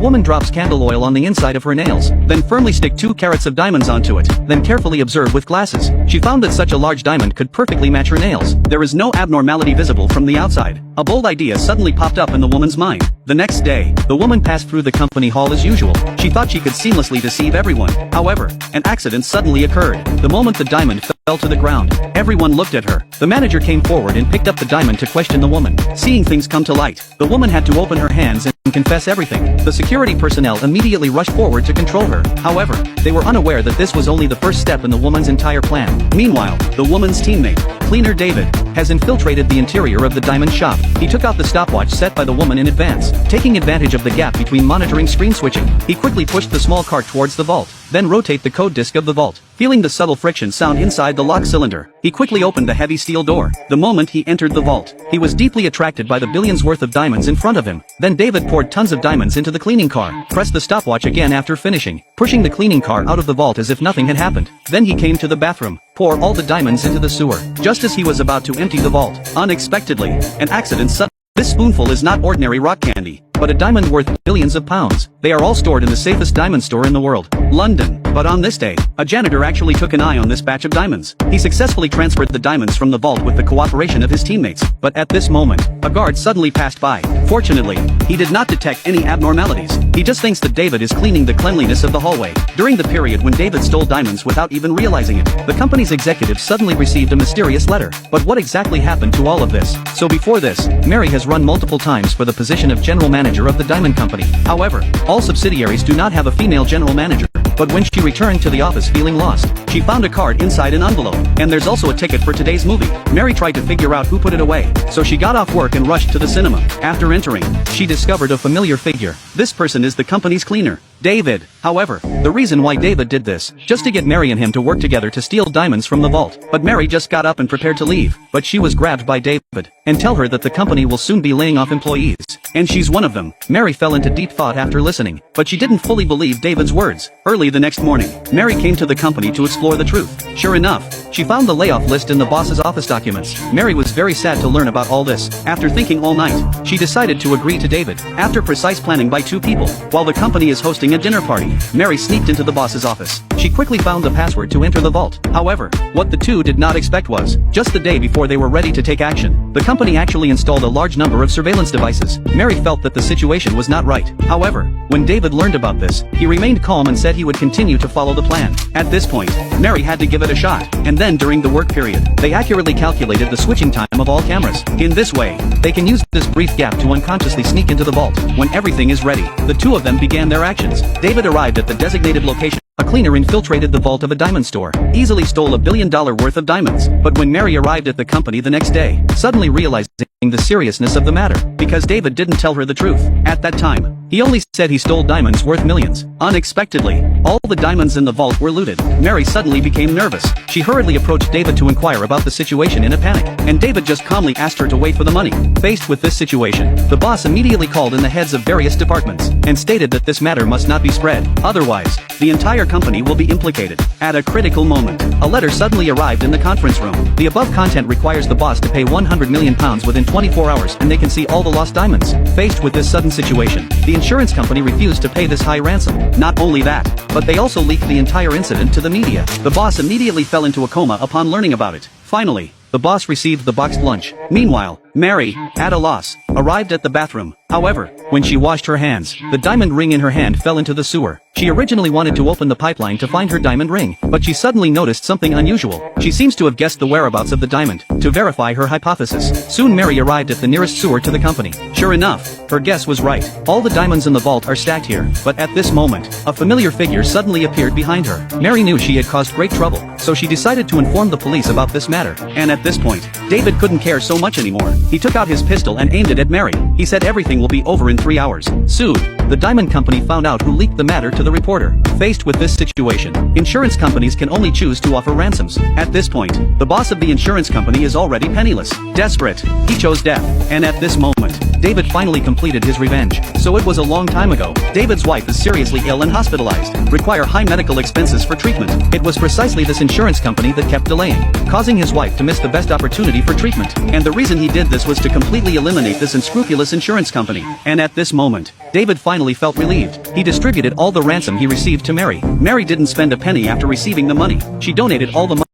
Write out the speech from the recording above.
woman drops candle oil on the inside of her nails, then firmly stick 2 carats of diamonds onto it, then carefully observe with glasses. She found that such a large diamond could perfectly match her nails. There is no abnormality visible from the outside. A bold idea suddenly popped up in the woman's mind. The next day, the woman passed through the company hall as usual. She thought she could seamlessly deceive everyone. However, an accident suddenly occurred. The moment the diamond fell to the ground, everyone looked at her. The manager came forward and picked up the diamond to question the woman. Seeing things come to light, the woman had to open her hands and confess everything. The security personnel immediately rushed forward to control her. However, they were unaware that this was only the first step in the woman's entire plan. Meanwhile, the woman's teammate, cleaner David, has infiltrated the interior of the diamond shop. He took out the stopwatch set by the woman in advance. Taking advantage of the gap between monitoring screen switching, he quickly pushed the small cart towards the vault, then rotate the code disk of the vault. Feeling the subtle friction sound inside the lock cylinder, he quickly opened the heavy steel door. The moment he entered the vault, he was deeply attracted by the billions worth of diamonds in front of him. Then David poured tons of diamonds into the cleaning car, pressed the stopwatch again after finishing, pushing the cleaning car out of the vault as if nothing had happened. Then he came to the bathroom, pour all the diamonds into the sewer. Just as he was about to empty the vault, unexpectedly, an accident suddenly. This spoonful is not ordinary rock candy, but a diamond worth billions of pounds. They are all stored in the safest diamond store in the world, London. But on this day, a janitor actually took an eye on this batch of diamonds. He successfully transferred the diamonds from the vault with the cooperation of his teammates. But at this moment, a guard suddenly passed by. Fortunately, he did not detect any abnormalities. He just thinks that David is cleaning the cleanliness of the hallway. During the period when David stole diamonds without even realizing it, the company's executives suddenly received a mysterious letter. But what exactly happened to all of this? So before this, Mary has run multiple times for the position of general manager of the diamond company. However, all subsidiaries do not have a female general manager. But when she returned to the office feeling lost, she found a card inside an envelope. And there's also a ticket for today's movie. Mary tried to figure out who put it away, so she got off work and rushed to the cinema. After entering, she discovered a familiar figure. This person is the company's cleaner, David. However, the reason why David did this, just to get Mary and him to work together to steal diamonds from the vault. But Mary just got up and prepared to leave, but she was grabbed by David, and tell her that the company will soon be laying off employees. And she's one of them. Mary fell into deep thought after listening, but she didn't fully believe David's words. Early the next morning, Mary came to the company to explore the truth. Sure enough, she found the layoff list in the boss's office documents. Mary was very sad to learn about all this. After thinking all night, she decided to agree to David. After precise planning by 2 people, while the company is hosting a dinner party, Mary sneaked into the boss's office. She quickly found the password to enter the vault. However, what the two did not expect was, just the day before they were ready to take action, the company actually installed a large number of surveillance devices. Mary felt that the situation was not right. However, when David learned about this, he remained calm and said he would continue to follow the plan. At this point, Mary had to give it a shot. And then during the work period, they accurately calculated the switching time of all cameras. In this way, they can use this brief gap to unconsciously sneak into the vault. When everything is ready, the two of them began their actions. David arrived at the designated location. A cleaner infiltrated the vault of a diamond store, easily stole $1 billion worth of diamonds. But when Mary arrived at the company the next day, suddenly realizing the seriousness of the matter, because David didn't tell her the truth. At that time, he only said he stole diamonds worth millions. Unexpectedly, all the diamonds in the vault were looted. Mary suddenly became nervous. She hurriedly approached David to inquire about the situation in a panic, and David just calmly asked her to wait for the money. Faced with this situation, the boss immediately called in the heads of various departments, and stated that this matter must not be spread. Otherwise, the entire company will be implicated. At a critical moment, a letter suddenly arrived in the conference room. The above content requires the boss to pay £100 million within 24 hours and they can see all the lost diamonds. Faced with this sudden situation, the insurance company refused to pay this high ransom. Not only that, but they also leaked the entire incident to the media. The boss immediately fell into a coma upon learning about it. Finally, the boss received the boxed lunch. Meanwhile, Mary, at a loss, arrived at the bathroom. However, when she washed her hands, the diamond ring in her hand fell into the sewer. She originally wanted to open the pipeline to find her diamond ring, but she suddenly noticed something unusual. She seems to have guessed the whereabouts of the diamond. To verify her hypothesis, soon Mary arrived at the nearest sewer to the company. Sure enough, her guess was right. All the diamonds in the vault are stacked here. But at this moment, a familiar figure suddenly appeared behind her. Mary knew she had caused great trouble, so she decided to inform the police about this matter. And at this point, David couldn't care so much anymore. He took out his pistol and aimed it at Mary. He said everything will be over in 3 hours. Soon, the diamond company found out who leaked the matter to the reporter. Faced with this situation, insurance companies can only choose to offer ransoms. At this point, the boss of the insurance company is already penniless. Desperate, he chose death. And at this moment, David finally completed his revenge. So it was a long time ago. David's wife is seriously ill and hospitalized, require high medical expenses for treatment. It was precisely this insurance company that kept delaying, causing his wife to miss the best opportunity for treatment. And the reason he did this was to completely eliminate this unscrupulous insurance company. And at this moment, David finally felt relieved. He distributed all the ransom he received to Mary. Mary didn't spend a penny after receiving the money. She donated all the money